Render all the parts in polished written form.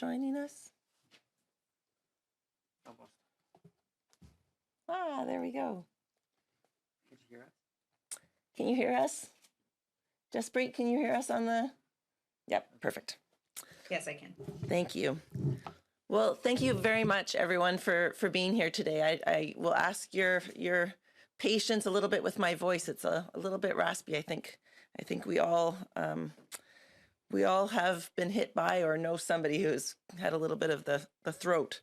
joining us? Almost. Ah, there we go. Can you hear us? Can you hear us? Jaspreet, can you hear us on the? Yep, perfect. Yes, I can. Thank you. Well, thank you very much, everyone, for being here today. I will ask your patience a little bit with my voice. It's a little bit raspy. I think we all have been hit by or know somebody who's had a little bit of the throat.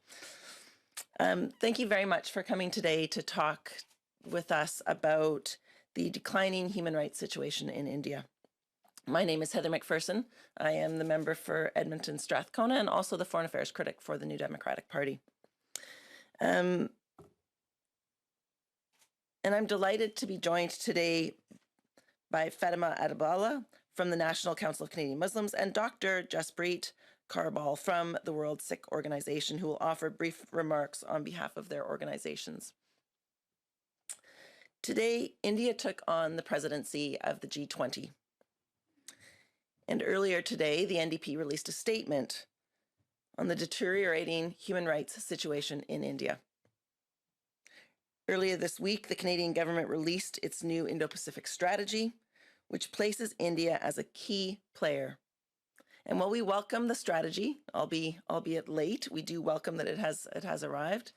Thank you very much for coming today to talk with us about the declining human rights situation in India. My name is Heather McPherson. I am the member for Edmonton Strathcona and also the foreign affairs critic for the New Democratic Party. And I'm delighted to be joined today by Fatema Abdalla from the National Council of Canadian Muslims and Dr. Jaspreet Bal from the World Sikh Organization, who will offer brief remarks on behalf of their organizations. Today, India took on the presidency of the G20. And earlier today, the NDP released a statement on the deteriorating human rights situation in India. Earlier this week, the Canadian government released its new Indo-Pacific strategy, which places India as a key player. And while we welcome the strategy, albeit late, we do welcome that it has arrived.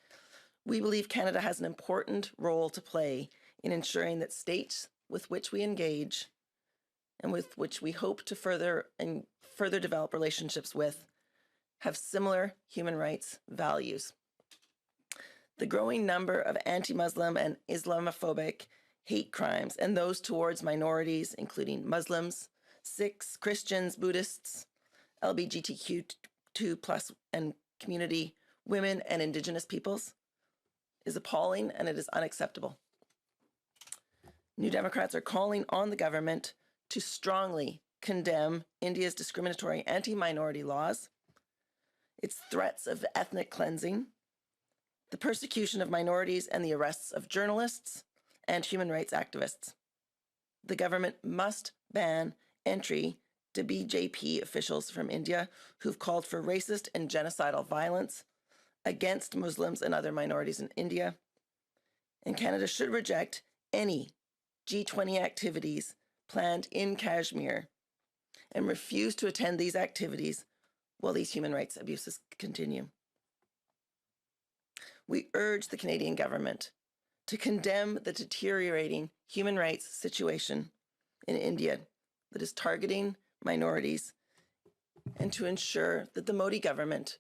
We believe Canada has an important role to play in ensuring that states with which we engage and with which we hope to further develop relationships with have similar human rights values. The growing number of anti-Muslim and Islamophobic hate crimes and those towards minorities, including Muslims, Sikhs, Christians, Buddhists, LGBTQ2+ and community, women and Indigenous peoples, is appalling and it is unacceptable. New Democrats are calling on the government to strongly condemn India's discriminatory anti-minority laws, its threats of ethnic cleansing, the persecution of minorities and the arrests of journalists and human rights activists. The government must ban entry to BJP officials from India who've called for racist and genocidal violence against Muslims and other minorities in India. And Canada should reject any G20 activities planned in Kashmir and refuse to attend these activities while these human rights abuses continue. We urge the Canadian government to condemn the deteriorating human rights situation in India that is targeting minorities and to ensure that the Modi government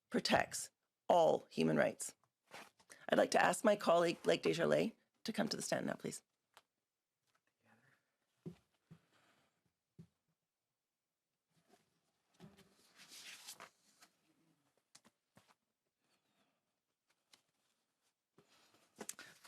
protects all human rights. I'd like to ask my colleague, Blake Desjarlais, to come to the stand now, please.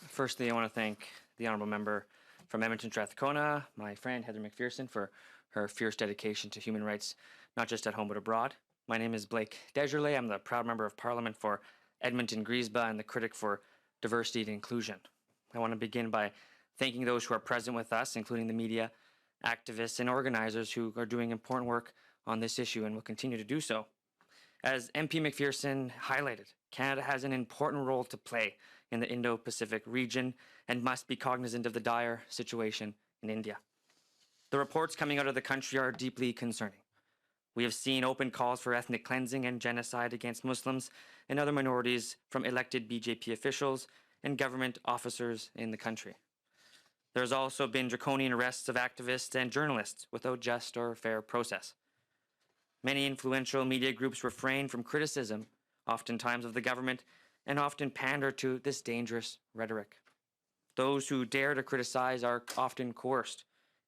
Firstly, I want to thank the honourable member from Edmonton Strathcona, my friend Heather McPherson, for her fierce dedication to human rights, not just at home but abroad. My name is Blake Desjarlais. I'm the proud member of Parliament for Edmonton Griesba and the critic for diversity and inclusion. I want to begin by thanking those who are present with us, including the media, activists, and organizers who are doing important work on this issue and will continue to do so. As MP McPherson highlighted, Canada has an important role to play in the Indo-Pacific region and must be cognizant of the dire situation in India. The reports coming out of the country are deeply concerning. We have seen open calls for ethnic cleansing and genocide against Muslims and other minorities from elected BJP officials and government officers in the country. There has also been draconian arrests of activists and journalists without just or fair process. Many influential media groups refrain from criticism, oftentimes of the government, and often pander to this dangerous rhetoric. Those who dare to criticize are often coerced,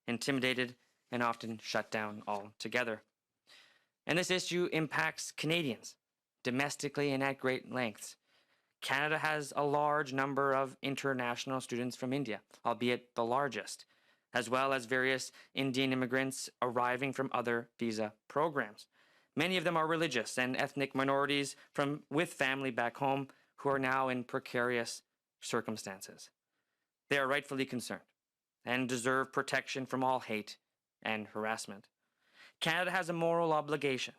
intimidated, and often shut down altogether. And this issue impacts Canadians, domestically and at great lengths. Canada has a large number of international students from India, albeit the largest, as well as various Indian immigrants arriving from other visa programs. Many of them are religious and ethnic minorities with family back home who are now in precarious circumstances. They are rightfully concerned and deserve protection from all hate and harassment. Canada has a moral obligation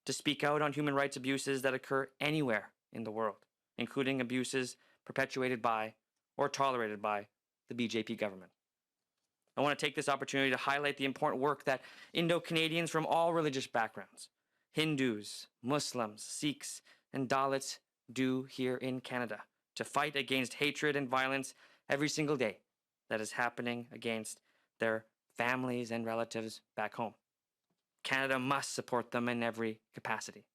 to speak out on human rights abuses that occur anywhere in the world, including abuses perpetuated by or tolerated by the BJP government. I want to take this opportunity to highlight the important work that Indo-Canadians from all religious backgrounds, Hindus, Muslims, Sikhs, and Dalits do here in Canada to fight against hatred and violence every single day that is happening against their families and relatives back home. Canada must support them in every capacity.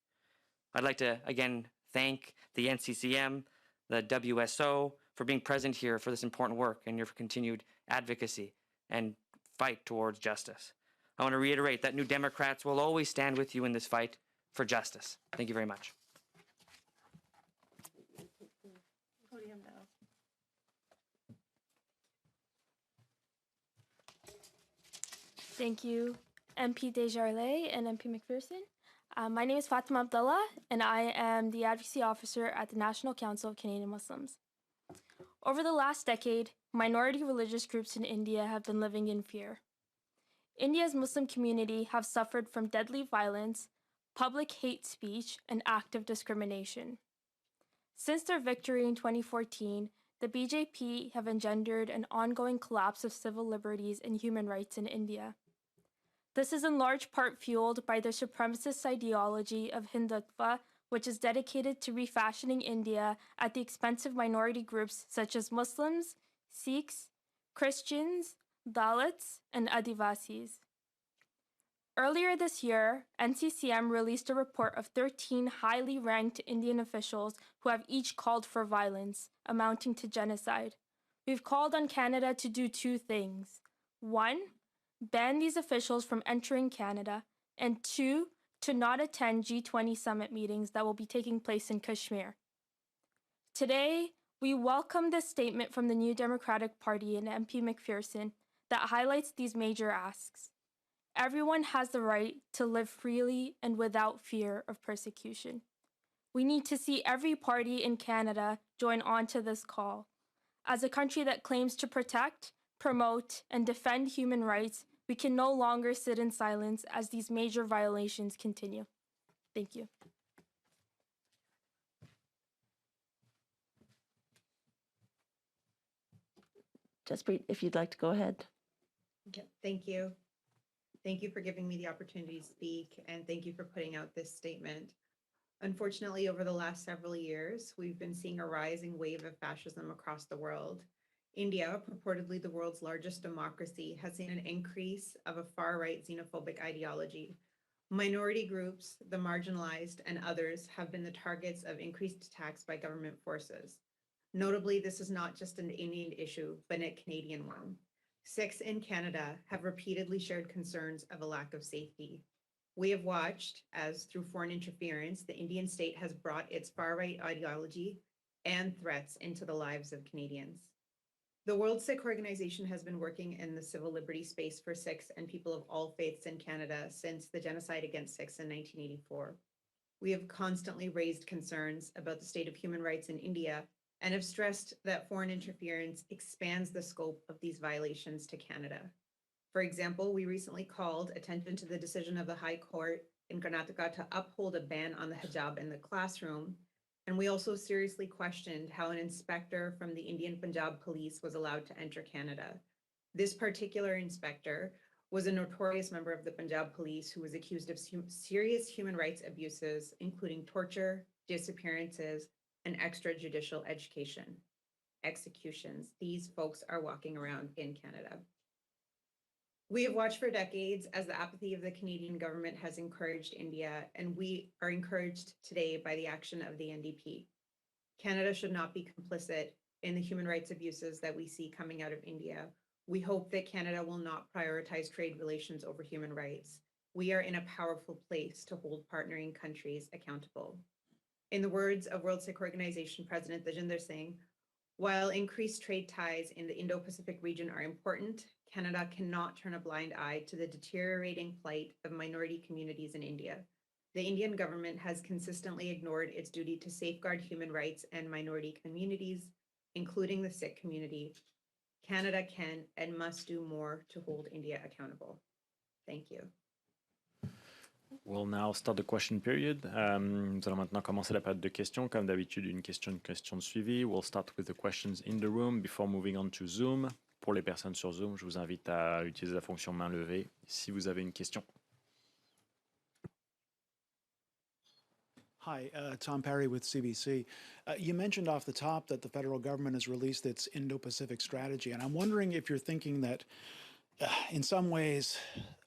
I'd like to again thank the NCCM, the WSO for being present here for this important work and your continued advocacy and fight towards justice. I want to reiterate that New Democrats will always stand with you in this fight for justice. Thank you very much. Podium now. Thank you, MP Desjarlais and MP McPherson. My name is Fatema Abdalla, and I am the Advocacy Officer at the National Council of Canadian Muslims. Over the last decade, minority religious groups in India have been living in fear. India's Muslim community have suffered from deadly violence, public hate speech, and active discrimination. Since their victory in 2014, the BJP have engendered an ongoing collapse of civil liberties and human rights in India. This is in large part fueled by their supremacist ideology of Hindutva, which is dedicated to refashioning India at the expense of minority groups such as Muslims, Sikhs, Christians, Dalits, and Adivasis. Earlier this year, NCCM released a report of 13 highly ranked Indian officials who have each called for violence, amounting to genocide. We've called on Canada to do two things. One, ban these officials from entering Canada, and two, to not attend G20 summit meetings that will be taking place in Kashmir. Today, we welcome this statement from the New Democratic Party and MP McPherson that highlights these major asks. Everyone has the right to live freely and without fear of persecution. We need to see every party in Canada join on to this call. As a country that claims to protect, promote, and defend human rights, we can no longer sit in silence as these major violations continue. Thank you. Jaspreet, if you'd like to go ahead. Okay, thank you. Thank you for giving me the opportunity to speak, and thank you for putting out this statement. Unfortunately, over the last several years, we've been seeing a rising wave of fascism across the world. India, purportedly the world's largest democracy, has seen an increase of a far-right xenophobic ideology. Minority groups, the marginalized, and others have been the targets of increased attacks by government forces. Notably, this is not just an Indian issue, but a Canadian one. Sikhs in Canada have repeatedly shared concerns of a lack of safety. We have watched as, through foreign interference, the Indian state has brought its far-right ideology and threats into the lives of Canadians. The World Sikh Organization has been working in the civil liberty space for Sikhs and people of all faiths in Canada since the genocide against Sikhs in 1984. We have constantly raised concerns about the state of human rights in India and have stressed that foreign interference expands the scope of these violations to Canada. For example, we recently called attention to the decision of the High Court in Karnataka to uphold a ban on the hijab in the classroom. And we also seriously questioned how an inspector from the Indian Punjab Police was allowed to enter Canada. This particular inspector was a notorious member of the Punjab Police who was accused of serious human rights abuses, including torture, disappearances, and extrajudicial executions. These folks are walking around in Canada. We have watched for decades as the apathy of the Canadian government has encouraged India, and we are encouraged today by the action of the NDP. Canada should not be complicit in the human rights abuses that we see coming out of India. We hope that Canada will not prioritize trade relations over human rights. We are in a powerful place to hold partnering countries accountable. In the words of World Sikh Organization President Desjarlais Singh, while increased trade ties in the Indo-Pacific region are important, Canada cannot turn a blind eye to the deteriorating plight of minority communities in India. The Indian government has consistently ignored its duty to safeguard human rights and minority communities, including the Sikh community. Canada can and must do more to hold India accountable. Thank you. We'll now start the question period. Nous allons maintenant commencer la période de questions. Comme d'habitude, une question de suivi. We'll start with the questions in the room before moving on to Zoom. Pour les personnes sur Zoom, je vous invite à utiliser la fonction main levée si vous avez une question. Hi, Tom Perry with CBC. You mentioned off the top that the federal government has released its Indo-Pacific strategy, and I'm wondering if you're thinking that in some ways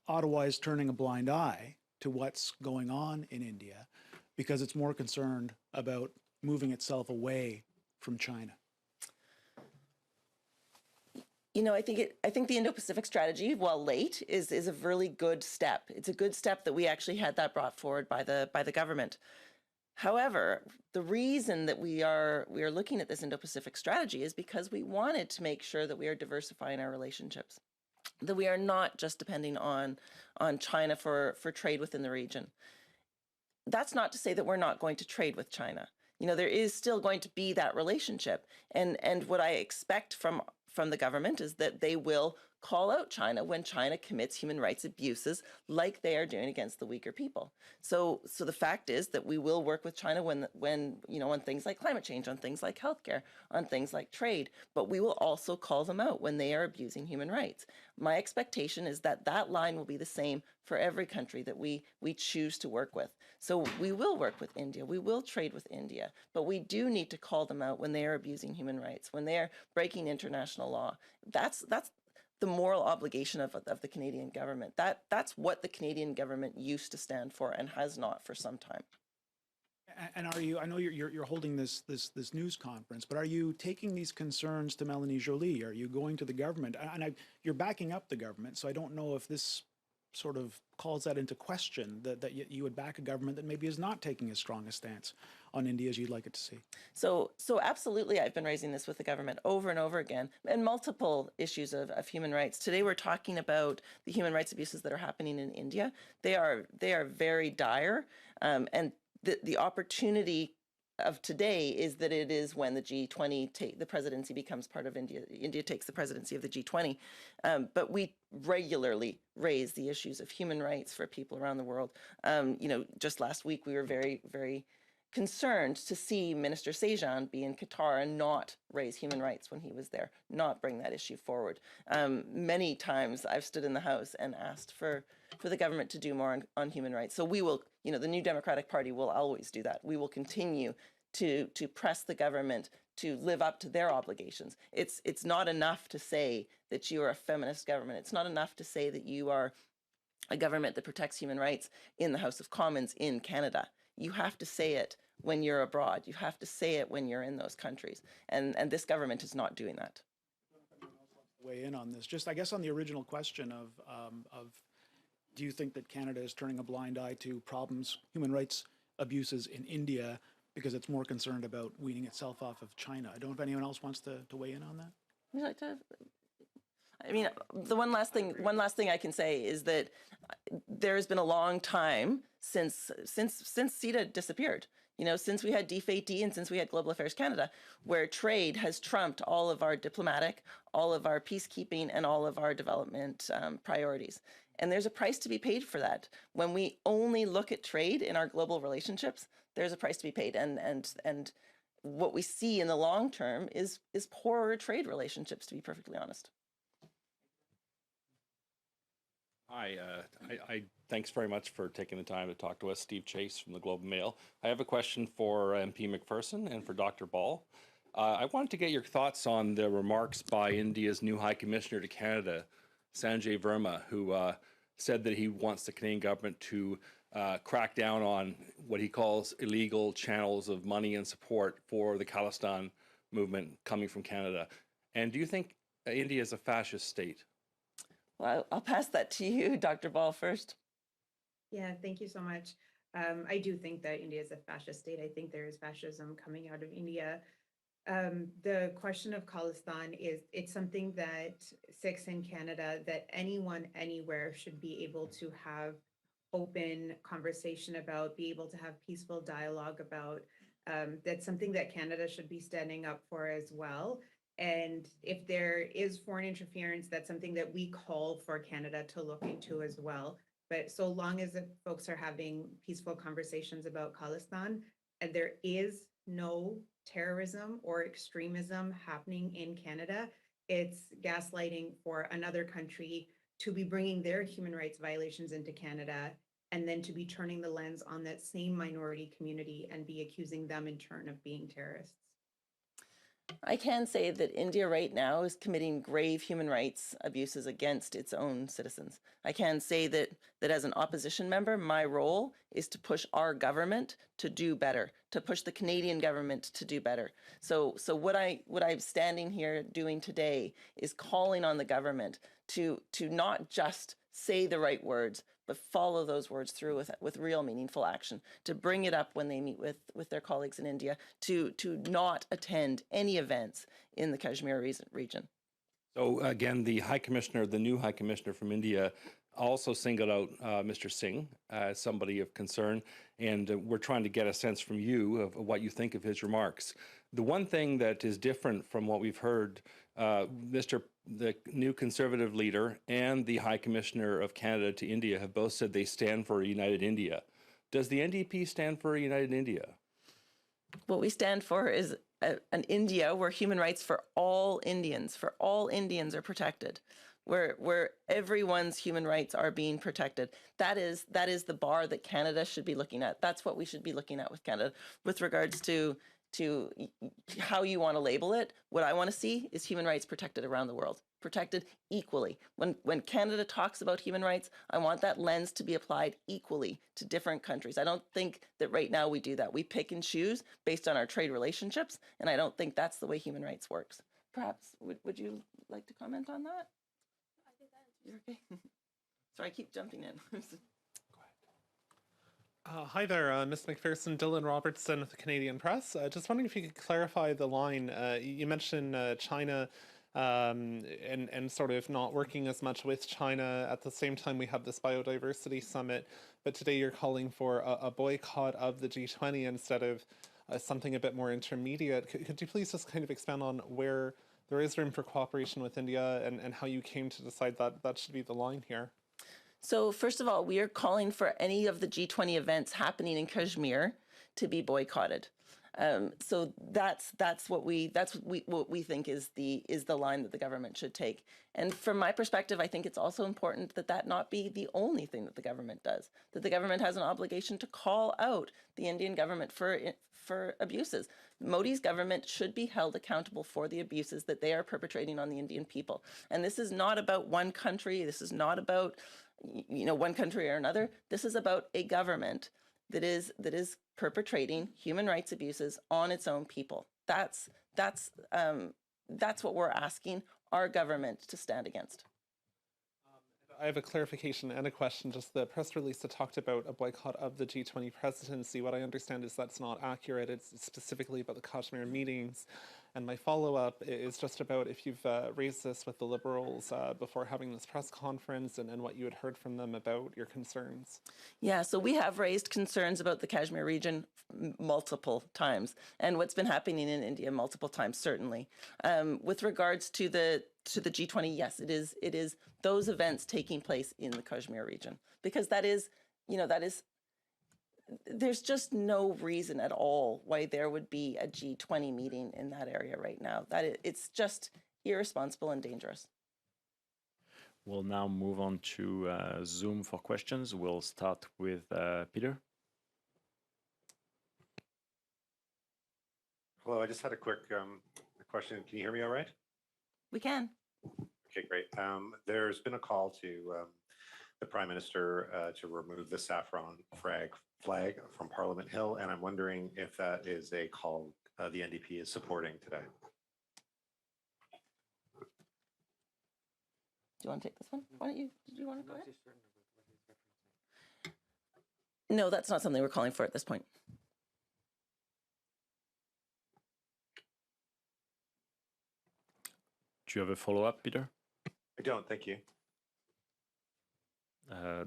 Ottawa is turning a blind eye to what's going on in India because it's more concerned about moving itself away from China. You know, I think the Indo-Pacific strategy, while late, is a really good step. It's a good step that we actually had that brought forward by the government. However, the reason that we are looking at this Indo-Pacific strategy is because we wanted to make sure that we are diversifying our relationships, that we are not just depending on China for trade within the region. That's not to say that we're not going to trade with China. You know, there is still going to be that relationship, and what I expect from the government is that they will call out China when China commits human rights abuses like they are doing against the weaker people. So the fact is that we will work with China when you know, on things like climate change, on things like healthcare, on things like trade, but we will also call them out when they are abusing human rights. My expectation is that that line will be the same for every country that we choose to work with. So we will work with India, we will trade with India, but we do need to call them out when they are abusing human rights, when they are breaking international law. That's the moral obligation of the Canadian government. That's what the Canadian government used to stand for and has not for some time. And are you? I know you're holding this news conference, but are you taking these concerns to Melanie Joly? Are you going to the government? And you're backing up the government, so I don't know if this sort of calls that into question, that you would back a government that maybe is not taking as strong a stance on India as you'd like it to see. So absolutely, I've been raising this with the government over and over again, and multiple issues of human rights. Today we're talking about the human rights abuses that are happening in India. They are very dire, and the opportunity of today is that it is when the G20 the presidency becomes part of India. India takes the presidency of the G20, but we regularly raise the issues of human rights for people around the world. You know, just last week we were very concerned to see Minister Sejan be in Qatar and not raise human rights when he was there, not bring that issue forward. Many times I've stood in the House and asked for the government to do more on human rights. So we will, you know, the New Democratic Party will always do that. We will continue to press the government to live up to their obligations. It's not enough to say that you are a feminist government. It's not enough to say that you are a government that protects human rights in the House of Commons in Canada. You have to say it when you're abroad. You have to say it when you're in those countries. And this government is not doing that. Weigh in on this. Just, I guess, on the original question of do you think that Canada is turning a blind eye to problems, human rights abuses in India because it's more concerned about weaning itself off of China? I don't know if anyone else wants to weigh in on that. Would you like to? I mean, the one last thing I can say is that there's been a long time since CETA disappeared. You know, since we had D and since we had Global Affairs Canada, where trade has trumped all of our diplomatic, all of our peacekeeping, and all of our development priorities. And there's a price to be paid for that. When we only look at trade in our global relationships, there's a price to be paid. And what we see in the long term is poorer trade relationships, to be perfectly honest. Hi, thanks very much for taking the time to talk to us. Steve Chase from the Globe and Mail. I have a question for MP McPherson and for Dr. Bal. I wanted to get your thoughts on the remarks by India's new High Commissioner to Canada, Sanjay Verma, who said that he wants the Canadian government to crack down on what he calls illegal channels of money and support for the Khalistan movement coming from Canada. And do you think India is a fascist state? Well, I'll pass that to you, Dr. Bal, first. Yeah, thank you so much. I do think that India is a fascist state. I think there is fascism coming out of India. The question of Khalistan it's something that Sikhs in Canada, that anyone anywhere should be able to have open conversation about, be able to have peaceful dialogue about. That's something that Canada should be standing up for as well. And if there is foreign interference, that's something that we call for Canada to look into as well. But so long as folks are having peaceful conversations about Khalistan, and there is no terrorism or extremism happening in Canada, it's gaslighting for another country to be bringing their human rights violations into Canada and then to be turning the lens on that same minority community and be accusing them in turn of being terrorists. I can say that India right now is committing grave human rights abuses against its own citizens. I can say that as an opposition member, my role is to push our government to do better, to push the Canadian government to do better. So what I'm standing here doing today is calling on the government to not just say the right words, but follow those words through with real meaningful action, to bring it up when they meet with their colleagues in India, to not attend any events in the Kashmir region. So again, the High Commissioner, the new High Commissioner from India, also singled out Mr. Singh as somebody of concern, and we're trying to get a sense from you of what you think of his remarks. The one thing that is different from what we've heard, the new Conservative leader and the High Commissioner of Canada to India have both said they stand for a united India. Does the NDP stand for a united India? What we stand for is an India where human rights for all Indians are protected, where everyone's human rights are being protected. That is the bar that Canada should be looking at. That's what we should be looking at with Canada. With regards to how you want to label it, what I want to see is human rights protected around the world, protected equally. When Canada talks about human rights, I want that lens to be applied equally to different countries. I don't think that right now we do that. We pick and choose based on our trade relationships, and I don't think that's the way human rights works. Perhaps, would you like to comment on that? I think that is. You're okay. Sorry, I keep jumping in. Hi there, Ms. McPherson, Dylan Robertson with the Canadian Press. Just wondering if you could clarify the line. You mentioned China and sort of not working as much with China. At the same time, we have this biodiversity summit, but today you're calling for a boycott of the G20 instead of something a bit more intermediate. Could you please just kind of expand on where there is room for cooperation with India and how you came to decide that that should be the line here? So first of all, we are calling for any of the G20 events happening in Kashmir to be boycotted. So that's what we think is the line that the government should take. And from my perspective, I think it's also important that not be the only thing that the government does. That the government has an obligation to call out the Indian government for abuses. Modi's government should be held accountable for the abuses that they are perpetrating on the Indian people. And this is not about one country. This is not about one country or another. This is about a government that is perpetrating human rights abuses on its own people. That's what we're asking our government to stand against. I have a clarification and a question. Just the press release that talked about a boycott of the G20 presidency. What I understand is that's not accurate. It's specifically about the Kashmir meetings. And my follow-up is just about if you've raised this with the Liberals before having this press conference and what you had heard from them about your concerns. Yeah, so we have raised concerns about the Kashmir region multiple times and what's been happening in India multiple times, certainly. With regards to the G20, yes, it is those events taking place in the Kashmir region, because that is there's just no reason at all why there would be a G20 meeting in that area right now. It's just irresponsible and dangerous. We'll now move on to Zoom for questions. We'll start with Peter. Hello, I just had a quick question. Can you hear me all right? We can. Okay, great. There's been a call to the Prime Minister to remove the saffron flag from Parliament Hill, and I'm wondering if that is a call the NDP is supporting today. Do you want to take this one? Why don't you? Did you want to go ahead? No, that's not something we're calling for at this point. Do you have a follow-up, Peter? I don't, thank you.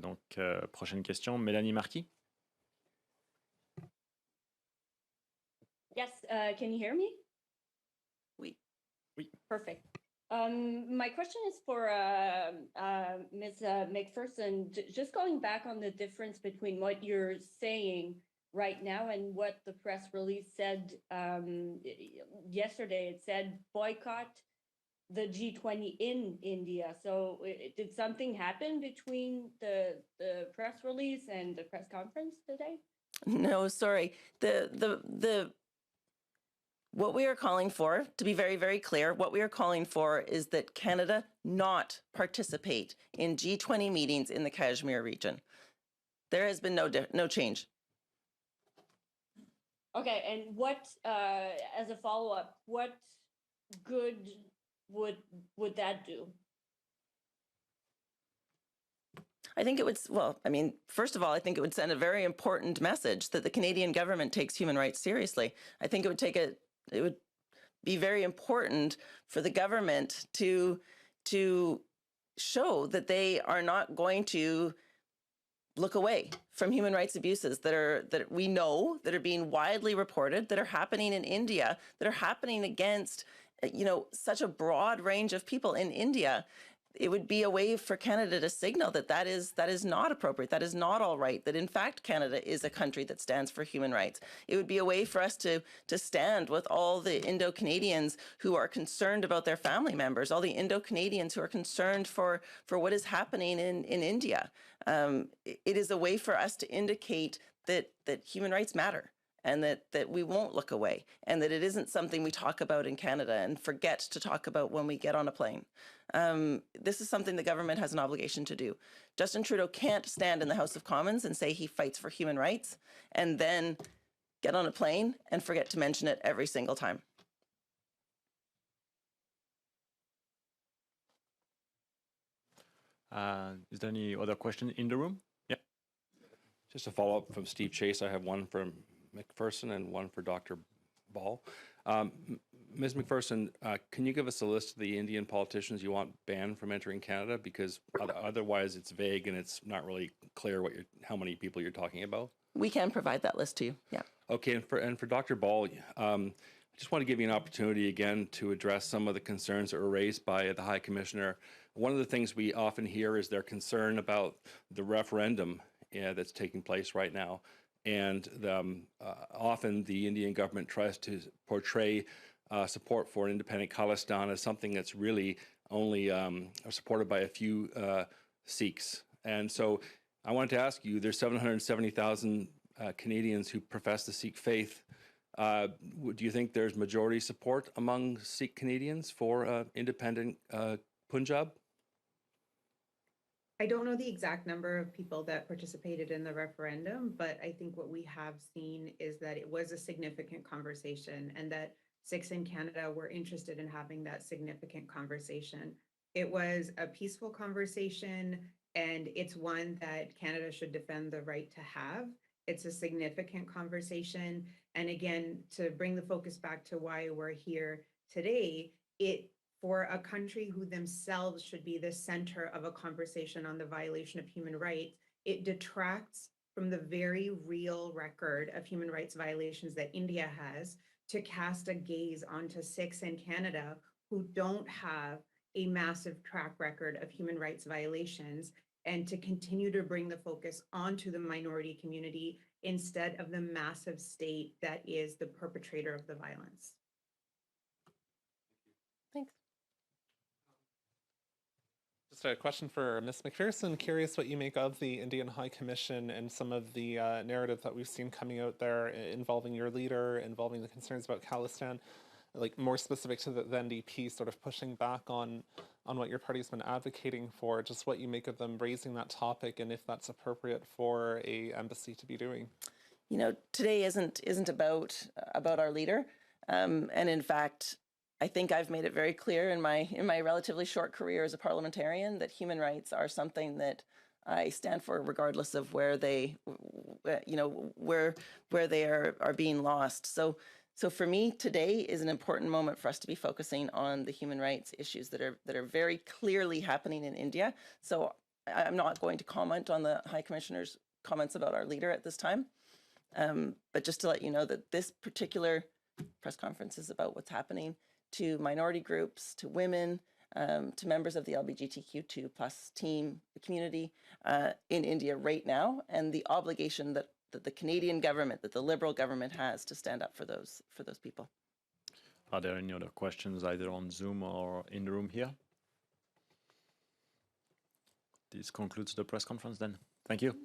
Donc, prochaine question, Mélanie Marquis. Yes, can you hear me? Oui. Oui. Perfect. My question is for Ms. McPherson. Just going back on the difference between what you're saying right now and what the press release said yesterday. It said boycott the G20 in India. So did something happen between the press release and the press conference today? No, sorry. What we are calling for, to be very, very clear, what we are calling for is that Canada not participate in G20 meetings in the Kashmir region. There has been no change. Okay, and what, as a follow-up, what good would that do? I think it would, well, I mean, first of all, I think it would send a very important message that the Canadian government takes human rights seriously. I think it would be very important for the government to show that they are not going to look away from human rights abuses that we know that are being widely reported, that are happening in India, that are happening against, such a broad range of people in India. It would be a way for Canada to signal that is not appropriate, that is not all right, that in fact Canada is a country that stands for human rights. It would be a way for us to stand with all the Indo-Canadians who are concerned about their family members, all the Indo-Canadians who are concerned for what is happening in India. It is a way for us to indicate that human rights matter, and that we won't look away, and that it isn't something we talk about in Canada and forget to talk about when we get on a plane. This is something the government has an obligation to do. Justin Trudeau can't stand in the House of Commons and say he fights for human rights and then get on a plane and forget to mention it every single time. Is there any other question in the room? Yeah. Just a follow-up from Steve Chase. I have one from McPherson and one for Dr. Bal. Ms. McPherson, can you give us a list of the Indian politicians you want banned from entering Canada? Because otherwise it's vague and it's not really clear how many people you're talking about. We can provide that list to you, yeah. Okay, and for Dr. Bal, I just want to give you an opportunity again to address some of the concerns that were raised by the High Commissioner. One of the things we often hear is their concern about the referendum that's taking place right now. And often the Indian government tries to portray support for an independent Khalistan as something that's really only supported by a few Sikhs. And so I wanted to ask you, there's 770,000 Canadians who profess the Sikh faith. Do you think there's majority support among Sikh Canadians for independent Punjab? I don't know the exact number of people that participated in the referendum, but I think what we have seen is that it was a significant conversation and that Sikhs in Canada were interested in having that significant conversation. It was a peaceful conversation, and it's one that Canada should defend the right to have. It's a significant conversation. And again, to bring the focus back to why we're here today, for a country who themselves should be the center of a conversation on the violation of human rights, it detracts from the very real record of human rights violations that India has to cast a gaze onto Sikhs in Canada who don't have a massive track record of human rights violations, and to continue to bring the focus onto the minority community instead of the massive state that is the perpetrator of the violence. Thanks. Just a question for Ms. McPherson. Curious what you make of the Indian High Commission and some of the narrative that we've seen coming out there involving your leader, involving the concerns about Khalistan, like more specific to the NDP, sort of pushing back on what your party's been advocating for. Just what you make of them raising that topic, and if that's appropriate for a embassy to be doing. Today isn't about our leader, and in fact, I think I've made it very clear in my relatively short career as a parliamentarian that human rights are something that I stand for, regardless of where they, where they are being lost. So for me, today is an important moment for us to be focusing on the human rights issues that are very clearly happening in India. So I'm not going to comment on the High Commissioner's comments about our leader at this time, but just to let you know that this particular press conference is about what's happening to minority groups, to women, to members of the LGBTQ2 plus team, the community in India right now, and the obligation that the Canadian government, that the Liberal government has to stand up for those people. Are there any other questions either on Zoom or in the room here? This concludes the press conference then. Thank you.